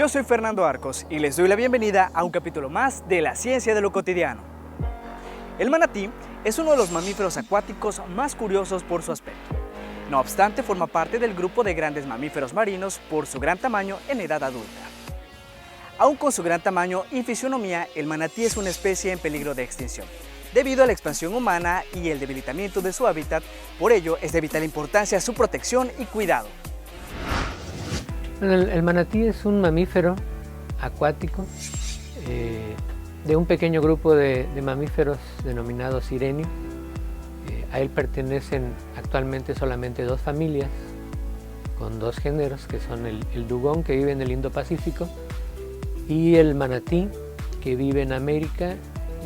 Yo soy Fernando Arcos y les doy la bienvenida a un capítulo más de la ciencia de lo cotidiano. El manatí es uno de los mamíferos acuáticos más curiosos por su aspecto. No obstante, forma parte del grupo de grandes mamíferos marinos por su gran tamaño en edad adulta. Aún con su gran tamaño y fisionomía, el manatí es una especie en peligro de extinción, debido a la expansión humana y el debilitamiento de su hábitat. Por ello, es de vital importancia su protección y cuidado. Bueno, el manatí es un mamífero acuático de un pequeño grupo de mamíferos denominados sirenios. A él pertenecen actualmente solamente dos familias con dos géneros, que son el dugón, que vive en el Indo-Pacífico, y el manatí, que vive en América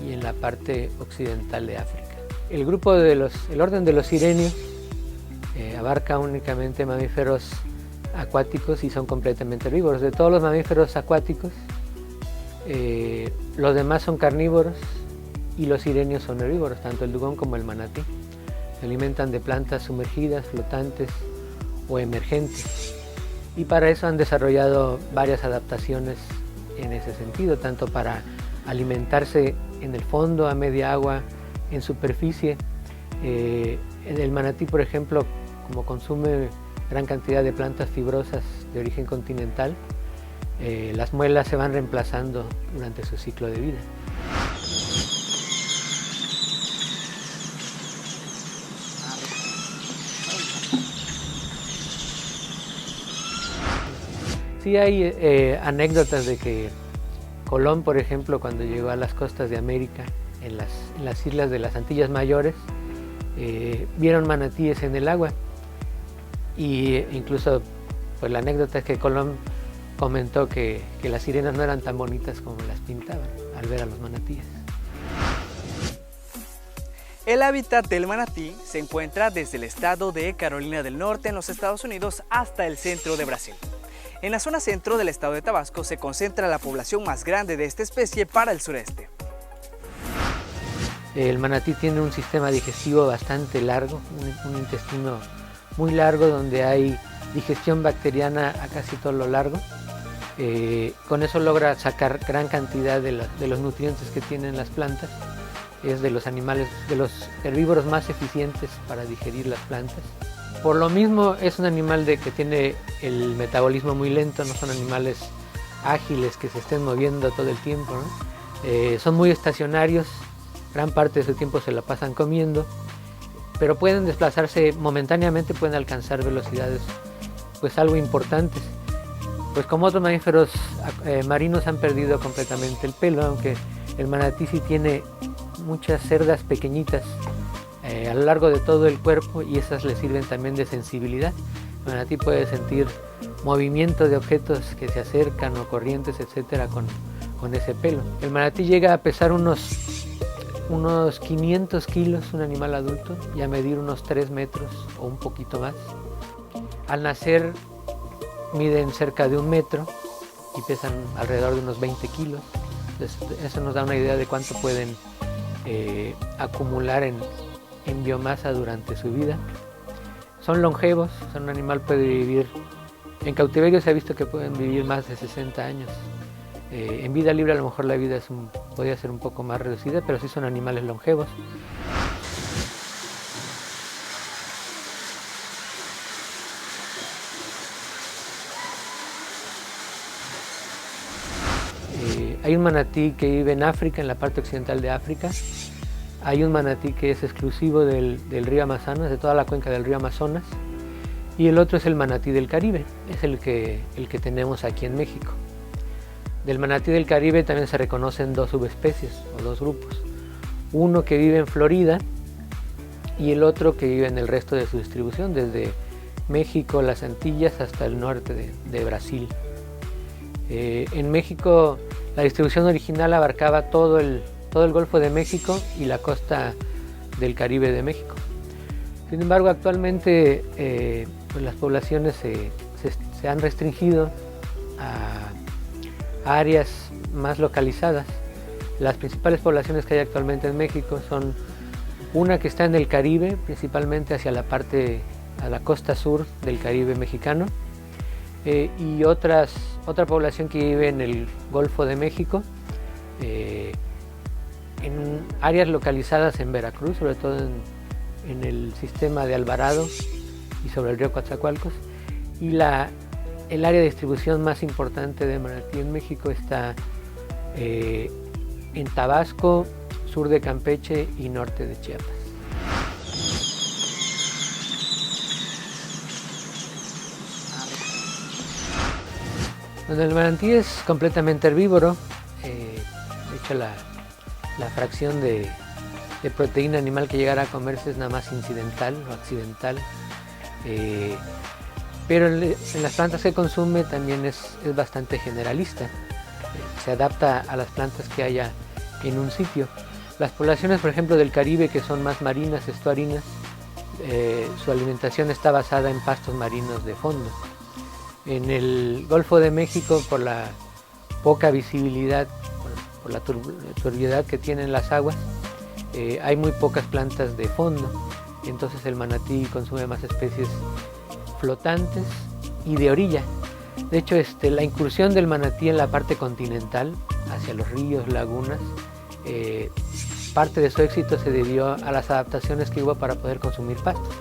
y en la parte occidental de África. El orden de los sirenios abarca únicamente mamíferos acuáticos y son completamente herbívoros. De todos los mamíferos acuáticos, los demás son carnívoros y los sirenios son herbívoros, tanto el dugón como el manatí. Se alimentan de plantas sumergidas, flotantes o emergentes, y para eso han desarrollado varias adaptaciones en ese sentido, tanto para alimentarse en el fondo, a media agua, en superficie. El manatí, por ejemplo, como consume gran cantidad de plantas fibrosas de origen continental, las muelas se van reemplazando durante su ciclo de vida. Sí hay anécdotas de que Colón, por ejemplo, cuando llegó a las costas de América, en las islas de las Antillas Mayores, vieron manatíes en el agua. Y incluso pues, la anécdota es que Colón comentó que las sirenas no eran tan bonitas como las pintaban al ver a los manatíes. El hábitat del manatí se encuentra desde el estado de Carolina del Norte en los Estados Unidos hasta el centro de Brasil. En la zona centro del estado de Tabasco se concentra la población más grande de esta especie para el sureste. El manatí tiene un sistema digestivo bastante largo, un intestino muy largo, donde hay digestión bacteriana a casi todo lo largo. Con eso logra sacar gran cantidad de los nutrientes que tienen las plantas. Es de los animales, de los herbívoros más eficientes para digerir las plantas. Por lo mismo es un animal que tiene el metabolismo muy lento, no son animales ágiles que se estén moviendo todo el tiempo, ¿no? Son muy estacionarios, gran parte de su tiempo se la pasan comiendo, pero pueden desplazarse momentáneamente, pueden alcanzar velocidades pues algo importantes. Pues como otros mamíferos marinos han perdido completamente el pelo, aunque el manatí sí tiene muchas cerdas pequeñitas a lo largo de todo el cuerpo, y esas le sirven también de sensibilidad. El manatí puede sentir movimiento de objetos que se acercan o corrientes, etcétera, con ese pelo. El manatí llega a pesar unos 500 kilos, un animal adulto, y a medir unos 3 metros o un poquito más. Al nacer miden cerca de 1 metro y pesan alrededor de unos 20 kilos. Entonces, eso nos da una idea de cuánto pueden acumular en biomasa durante su vida. Son longevos, un animal puede vivir, en cautiverio se ha visto que pueden vivir más de 60 años. En vida libre a lo mejor la vida podría ser un poco más reducida, pero sí son animales longevos. Hay un manatí que vive en África, en la parte occidental de África. Hay un manatí que es exclusivo del río Amazonas, de toda la cuenca del río Amazonas. Y el otro es el manatí del Caribe, es el que tenemos aquí en México. Del manatí del Caribe también se reconocen dos subespecies o dos grupos. Uno que vive en Florida y el otro que vive en el resto de su distribución, desde México, las Antillas, hasta el norte de Brasil. En México la distribución original abarcaba todo el Golfo de México y la costa del Caribe de México. Sin embargo, actualmente pues las poblaciones se han restringido a áreas más localizadas. Las principales poblaciones que hay actualmente en México son una que está en el Caribe, principalmente hacia a la costa sur del Caribe mexicano, y otra población que vive en el Golfo de México, en áreas localizadas en Veracruz, sobre todo en el sistema de Alvarado y sobre el río Coatzacoalcos. Y el área de distribución más importante de manatí en México está en Tabasco, sur de Campeche y norte de Chiapas. Donde el manatí es completamente herbívoro, de hecho la fracción de proteína animal que llegara a comerse es nada más incidental o accidental, pero en las plantas que consume también es bastante generalista, se adapta a las plantas que haya en un sitio. Las poblaciones, por ejemplo, del Caribe, que son más marinas, estuarinas, su alimentación está basada en pastos marinos de fondo. En el Golfo de México, por la poca visibilidad, por la turbiedad que tienen las aguas, hay muy pocas plantas de fondo, entonces el manatí consume más especies flotantes y de orilla. De hecho, la incursión del manatí en la parte continental, hacia los ríos, lagunas, parte de su éxito se debió a las adaptaciones que hubo para poder consumir pastos.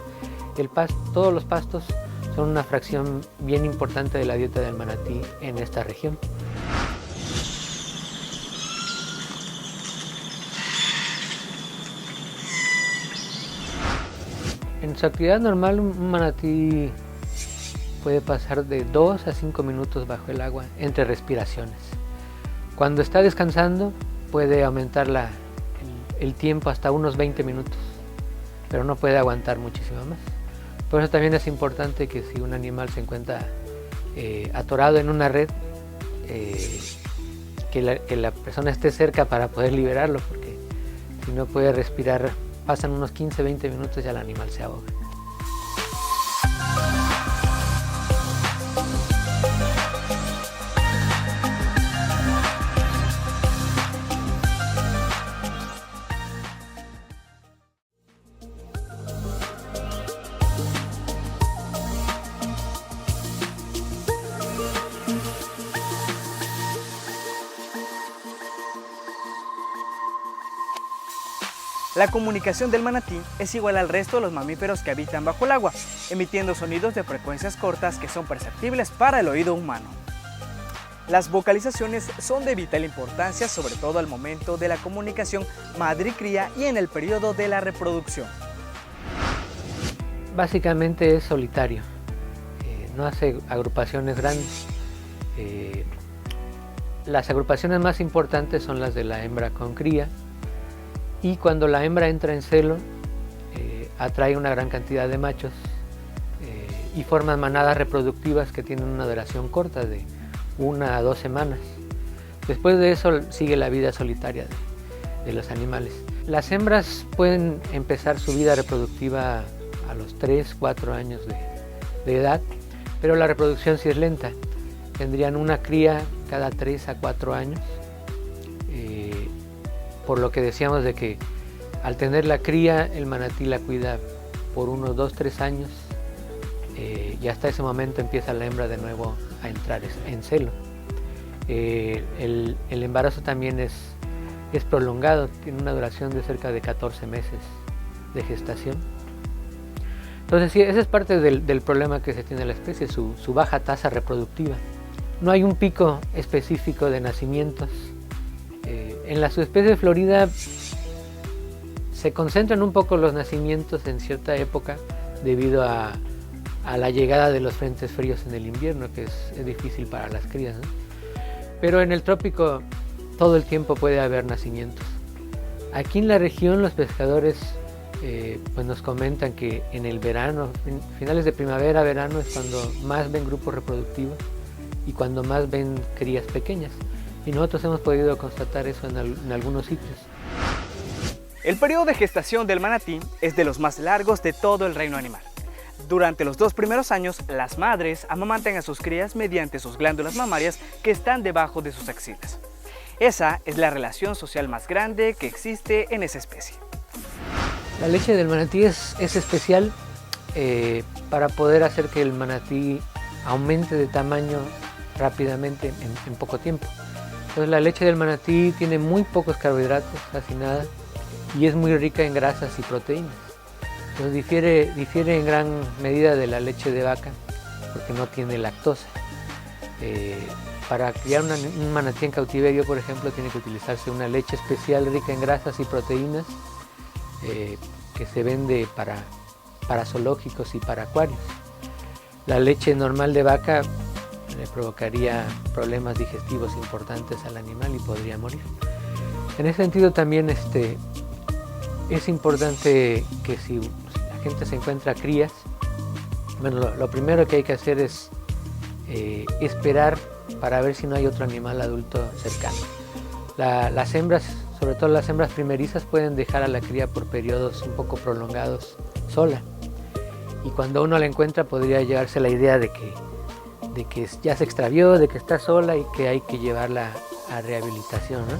Todos los pastos son una fracción bien importante de la dieta del manatí en esta región. En su actividad normal, un manatí puede pasar de 2 a 5 minutos bajo el agua entre respiraciones. Cuando está descansando, puede aumentar el tiempo hasta unos 20 minutos, pero no puede aguantar muchísimo más. Por eso también es importante que si un animal se encuentra atorado en una red, que la persona esté cerca para poder liberarlo, porque si no puede respirar, pasan unos 15-20 minutos y ya el animal se ahoga. La comunicación del manatí es igual al resto de los mamíferos que habitan bajo el agua, emitiendo sonidos de frecuencias cortas que son perceptibles para el oído humano. Las vocalizaciones son de vital importancia, sobre todo al momento de la comunicación madre-cría y en el periodo de la reproducción. Básicamente es solitario, no hace agrupaciones grandes. Las agrupaciones más importantes son las de la hembra con cría, y cuando la hembra entra en celo, atrae una gran cantidad de machos y forman manadas reproductivas que tienen una duración corta de 1 a 2 semanas. Después de eso sigue la vida solitaria de los animales. Las hembras pueden empezar su vida reproductiva a los 3-4 años de edad, pero la reproducción sí es lenta. Tendrían una cría cada 3 a 4 años. Por lo que decíamos de que al tener la cría, el manatí la cuida por unos 2-3 años y hasta ese momento empieza la hembra de nuevo a entrar en celo. El embarazo también es prolongado, tiene una duración de cerca de 14 meses de gestación. Entonces sí, ese es parte del problema que se tiene en la especie, su baja tasa reproductiva. No hay un pico específico de nacimientos. En la subespecie de Florida se concentran un poco los nacimientos en cierta época debido a la llegada de los frentes fríos en el invierno, que es difícil para las crías, ¿no? Pero en el trópico todo el tiempo puede haber nacimientos. Aquí en la región los pescadores pues nos comentan que en el verano, finales de primavera, verano, es cuando más ven grupos reproductivos y cuando más ven crías pequeñas. Y nosotros hemos podido constatar eso en algunos sitios. El periodo de gestación del manatí es de los más largos de todo el reino animal. Durante los 2 primeros años, las madres amamantan a sus crías mediante sus glándulas mamarias que están debajo de sus axilas. Esa es la relación social más grande que existe en esa especie. La leche del manatí es especial para poder hacer que el manatí aumente de tamaño rápidamente en poco tiempo. Entonces la leche del manatí tiene muy pocos carbohidratos, casi nada, y es muy rica en grasas y proteínas. Entonces difiere en gran medida de la leche de vaca porque no tiene lactosa. Para criar un manatí en cautiverio, por ejemplo, tiene que utilizarse una leche especial rica en grasas y proteínas que se vende para zoológicos y para acuarios. La leche normal de vaca le provocaría problemas digestivos importantes al animal y podría morir. En ese sentido también es importante que si la gente se encuentra crías, bueno, lo primero que hay que hacer es esperar para ver si no hay otro animal adulto cercano. Las hembras, sobre todo las hembras primerizas, pueden dejar a la cría por periodos un poco prolongados sola. Y cuando uno la encuentra podría llevarse la idea de que ya se extravió, de que está sola y que hay que llevarla a rehabilitación, ¿no?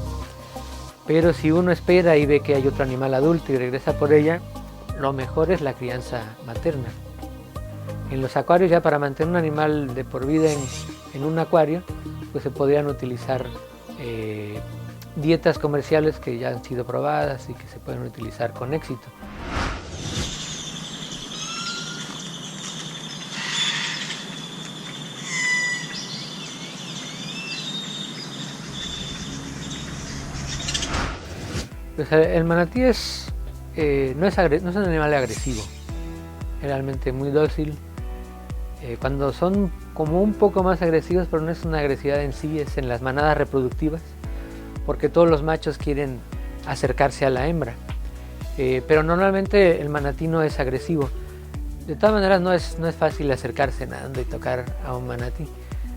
Pero si uno espera y ve que hay otro animal adulto y regresa por ella, lo mejor es la crianza materna. En los acuarios, ya para mantener un animal de por vida en un acuario, pues se podrían utilizar dietas comerciales que ya han sido probadas y que se pueden utilizar con éxito. Pues el manatí no es un animal agresivo, generalmente muy dócil. Cuando son como un poco más agresivos, pero no es una agresividad en sí, es en las manadas reproductivas, porque todos los machos quieren acercarse a la hembra. Pero normalmente el manatí no es agresivo. De todas maneras no es fácil acercarse nadando y tocar a un manatí.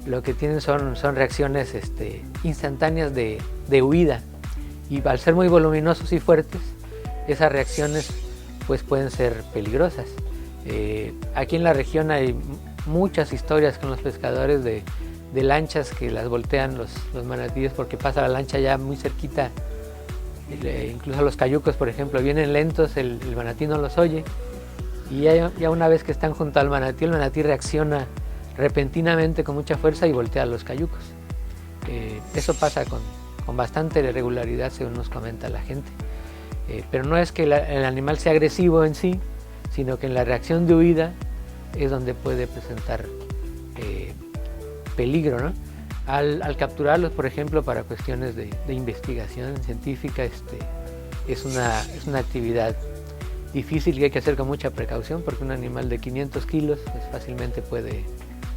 Lo que tienen son reacciones instantáneas de huida. Y al ser muy voluminosos y fuertes, esas reacciones pues pueden ser peligrosas. Aquí en la región hay muchas historias con los pescadores de lanchas que las voltean los manatíes porque pasa la lancha ya muy cerquita. Incluso los cayucos, por ejemplo, vienen lentos, el manatí no los oye, y ya una vez que están junto al manatí, el manatí reacciona repentinamente con mucha fuerza y voltea a los cayucos. Eso pasa con bastante regularidad, según nos comenta la gente. Pero no es que el animal sea agresivo en sí, sino que en la reacción de huida es donde puede presentar peligro, ¿no? Al capturarlos, por ejemplo, para cuestiones de investigación científica, es una actividad difícil que hay que hacer con mucha precaución, porque un animal de 500 kilos pues, fácilmente puede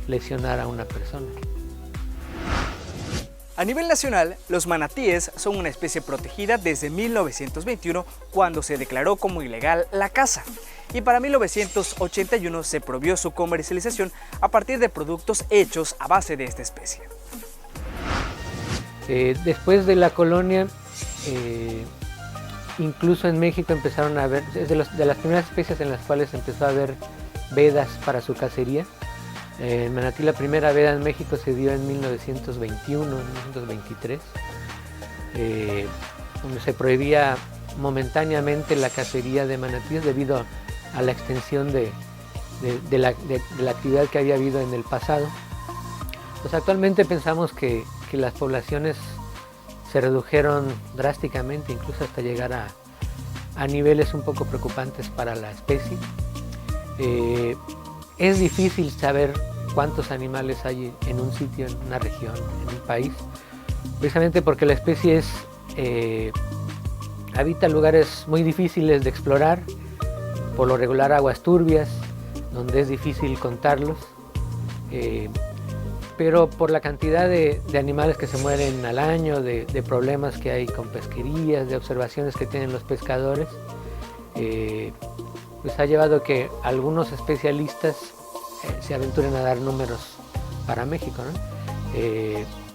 lesionar a una persona. A nivel nacional, los manatíes son una especie protegida desde 1921, cuando se declaró como ilegal la caza, y para 1981 se prohibió su comercialización a partir de productos hechos a base de esta especie. Después de la colonia, incluso en México empezaron a haber, es de las primeras especies en las cuales empezó a haber vedas para su cacería. El manatí, la primera veda en México se dio en 1921, 1923, donde se prohibía momentáneamente la cacería de manatíes debido a la extensión de la actividad que había habido en el pasado. Pues actualmente pensamos que las poblaciones se redujeron drásticamente, incluso hasta llegar a niveles un poco preocupantes para la especie. Es difícil saber cuántos animales hay en un sitio, en una región, en un país, precisamente porque la especie habita lugares muy difíciles de explorar, por lo regular aguas turbias, donde es difícil contarlos, pero por la cantidad de animales que se mueren al año, de problemas que hay con pesquerías, de observaciones que tienen los pescadores, pues ha llevado que algunos especialistas se aventuren a dar números para México, ¿no?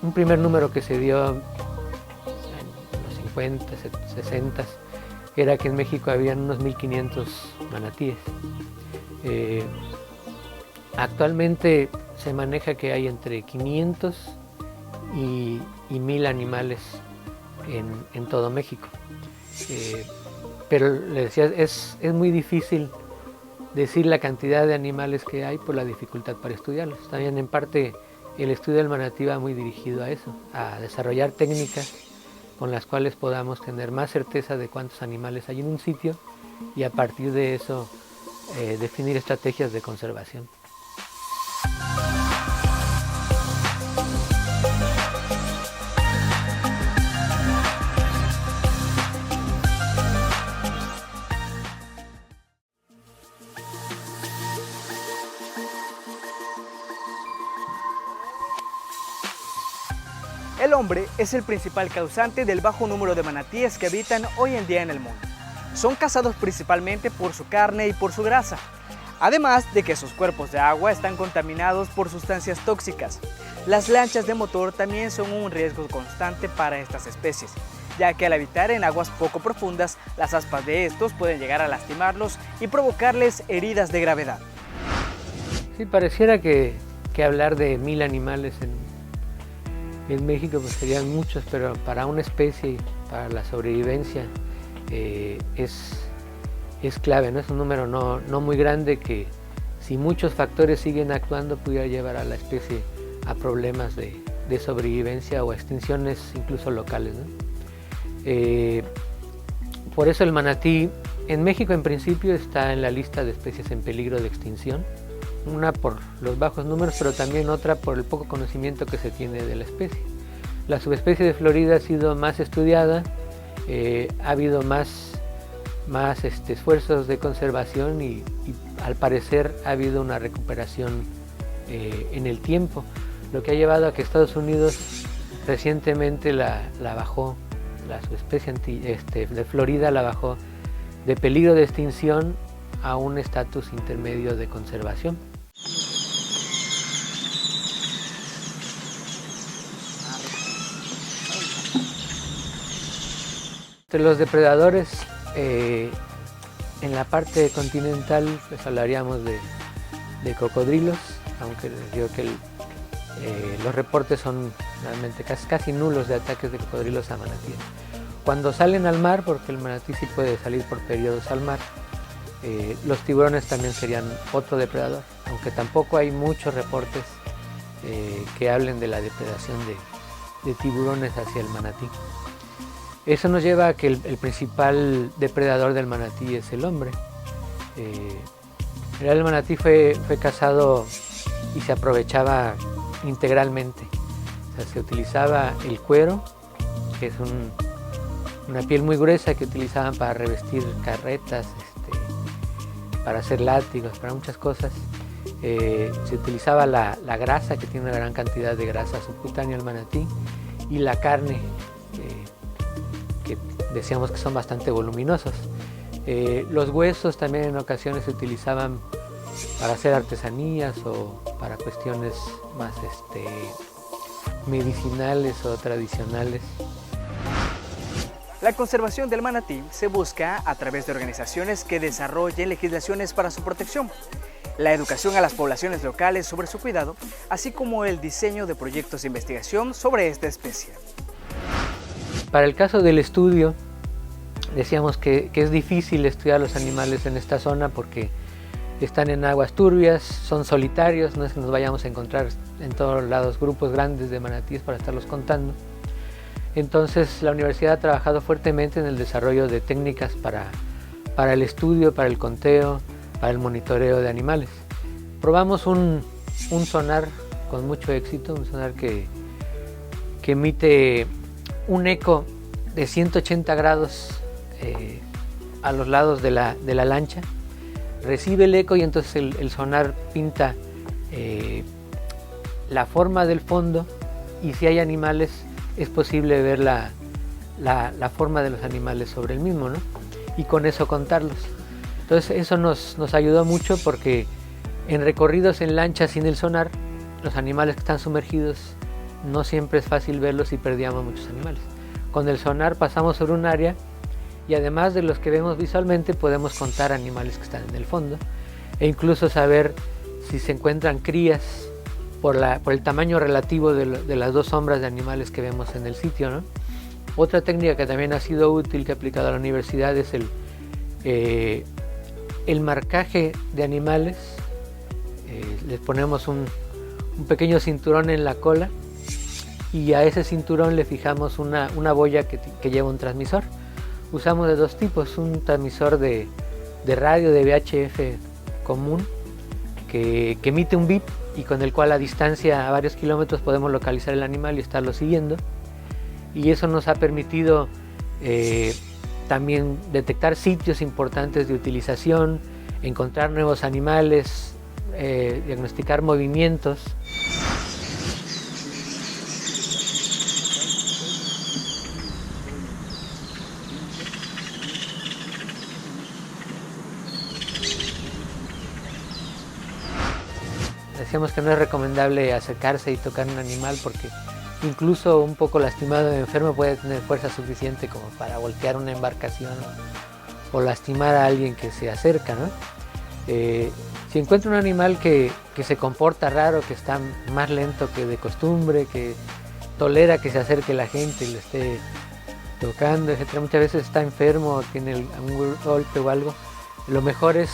Un primer número que se dio en los 50, 60 era que en México habían unos 1500 manatíes. Actualmente se maneja que hay entre 500 y 1000 animales en todo México. Pero le decía, es muy difícil decir la cantidad de animales que hay por la dificultad para estudiarlos. También en parte el estudio del manatí va muy dirigido a eso, a desarrollar técnicas con las cuales podamos tener más certeza de cuántos animales hay en un sitio y a partir de eso definir estrategias de conservación. El hombre es el principal causante del bajo número de manatíes que habitan hoy en día en el mundo. Son cazados principalmente por su carne y por su grasa, además de que sus cuerpos de agua están contaminados por sustancias tóxicas. Las lanchas de motor también son un riesgo constante para estas especies, ya que al habitar en aguas poco profundas, las aspas de estos pueden llegar a lastimarlos y provocarles heridas de gravedad. Sí, pareciera que hablar de 1000 animales en México pues serían muchos, pero para una especie, para la sobrevivencia, es clave, ¿no? Es un número no muy grande que, si muchos factores siguen actuando, pudiera llevar a la especie a problemas de sobrevivencia o extinciones incluso locales, ¿no? Por eso el manatí en México en principio está en la lista de especies en peligro de extinción. Una por los bajos números, pero también otra por el poco conocimiento que se tiene de la especie. La subespecie de Florida ha sido más estudiada, ha habido más esfuerzos de conservación y al parecer ha habido una recuperación en el tiempo, lo que ha llevado a que Estados Unidos recientemente la bajó, la subespecie de Florida la bajó de peligro de extinción a un estatus intermedio de conservación. Entre los depredadores, en la parte continental pues hablaríamos de cocodrilos, aunque les digo que los reportes son realmente casi nulos de ataques de cocodrilos a manatíes. Cuando salen al mar, porque el manatí sí puede salir por periodos al mar, los tiburones también serían otro depredador, aunque tampoco hay muchos reportes que hablen de la depredación de tiburones hacia el manatí. Eso nos lleva a que el principal depredador del manatí es el hombre. El manatí fue cazado y se aprovechaba integralmente. O sea, se utilizaba el cuero, que es una piel muy gruesa que utilizaban para revestir carretas, para hacer látigos, para muchas cosas. Se utilizaba la grasa, que tiene una gran cantidad de grasa subcutánea al manatí, y la carne, que decíamos que son bastante voluminosos. Los huesos también en ocasiones se utilizaban para hacer artesanías o para cuestiones más medicinales o tradicionales. La conservación del manatí se busca a través de organizaciones que desarrollen legislaciones para su protección, la educación a las poblaciones locales sobre su cuidado, así como el diseño de proyectos de investigación sobre esta especie. Para el caso del estudio, decíamos que es difícil estudiar los animales en esta zona porque están en aguas turbias, son solitarios, no es que nos vayamos a encontrar en todos lados grupos grandes de manatíes para estarlos contando. Entonces la universidad ha trabajado fuertemente en el desarrollo de técnicas para el estudio, para el conteo, para el monitoreo de animales. Probamos un sonar con mucho éxito, un sonar que emite un eco de 180 grados a los lados de la lancha. Recibe el eco y entonces el sonar pinta la forma del fondo, y si hay animales es posible ver la forma de los animales sobre el mismo, ¿no? Y con eso contarlos. Entonces eso nos ayudó mucho porque en recorridos en lancha sin el sonar, los animales que están sumergidos no siempre es fácil verlos y perdíamos muchos animales. Con el sonar pasamos sobre un área y además de los que vemos visualmente podemos contar animales que están en el fondo e incluso saber si se encuentran crías por el tamaño relativo de las dos sombras de animales que vemos en el sitio, ¿no? Otra técnica que también ha sido útil, que he aplicado a la universidad, es el marcaje de animales. Les ponemos un pequeño cinturón en la cola y a ese cinturón le fijamos una boya que lleva un transmisor. Usamos de dos tipos, un transmisor de radio de VHF común que emite un bip y con el cual a distancia a varios kilómetros podemos localizar el animal y estarlo siguiendo, y eso nos ha permitido también detectar sitios importantes de utilización, encontrar nuevos animales, diagnosticar movimientos. Decíamos que no es recomendable acercarse y tocar un animal porque incluso un poco lastimado o enfermo puede tener fuerza suficiente como para voltear una embarcación o lastimar a alguien que se acerca, ¿no? Si encuentra un animal que se comporta raro, que está más lento que de costumbre, que tolera que se acerque la gente y le esté tocando, etc., muchas veces está enfermo, tiene algún golpe o algo, lo mejor es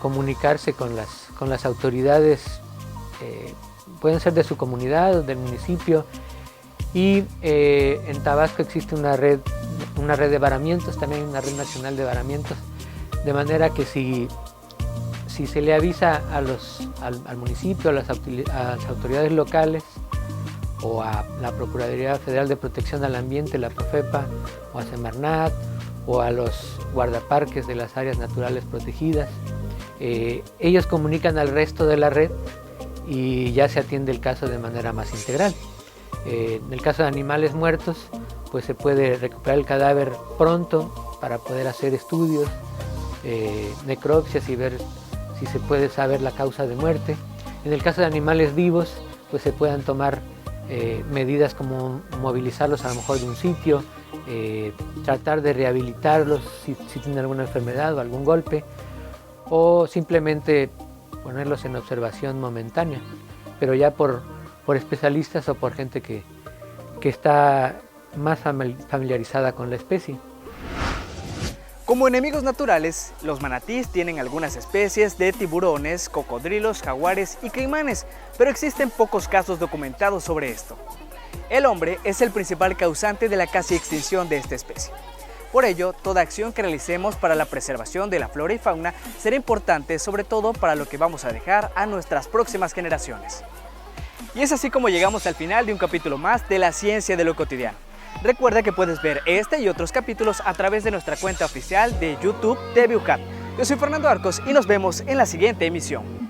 comunicarse con las autoridades, pueden ser de su comunidad o del municipio, y en Tabasco existe una red de varamientos, también una red nacional de varamientos, de manera que si se le avisa al municipio, a las autoridades locales o a la Procuraduría Federal de Protección al Ambiente, la Profepa, o a Semarnat, o a los guardaparques de las áreas naturales protegidas, ellos comunican al resto de la red y ya se atiende el caso de manera más integral. En el caso de animales muertos, pues se puede recuperar el cadáver pronto para poder hacer estudios, necropsias y ver si se puede saber la causa de muerte. En el caso de animales vivos, pues se puedan tomar medidas como movilizarlos a lo mejor de un sitio, tratar de rehabilitarlos si tienen alguna enfermedad o algún golpe, o simplemente ponerlos en observación momentánea, pero ya por especialistas o por gente que está más familiarizada con la especie. Como enemigos naturales, los manatíes tienen algunas especies de tiburones, cocodrilos, jaguares y caimanes, pero existen pocos casos documentados sobre esto. El hombre es el principal causante de la casi extinción de esta especie. Por ello, toda acción que realicemos para la preservación de la flora y fauna será importante, sobre todo para lo que vamos a dejar a nuestras próximas generaciones. Y es así como llegamos al final de un capítulo más de La Ciencia de lo Cotidiano. Recuerda que puedes ver este y otros capítulos a través de nuestra cuenta oficial de YouTube de Viucat. Yo soy Fernando Arcos y nos vemos en la siguiente emisión.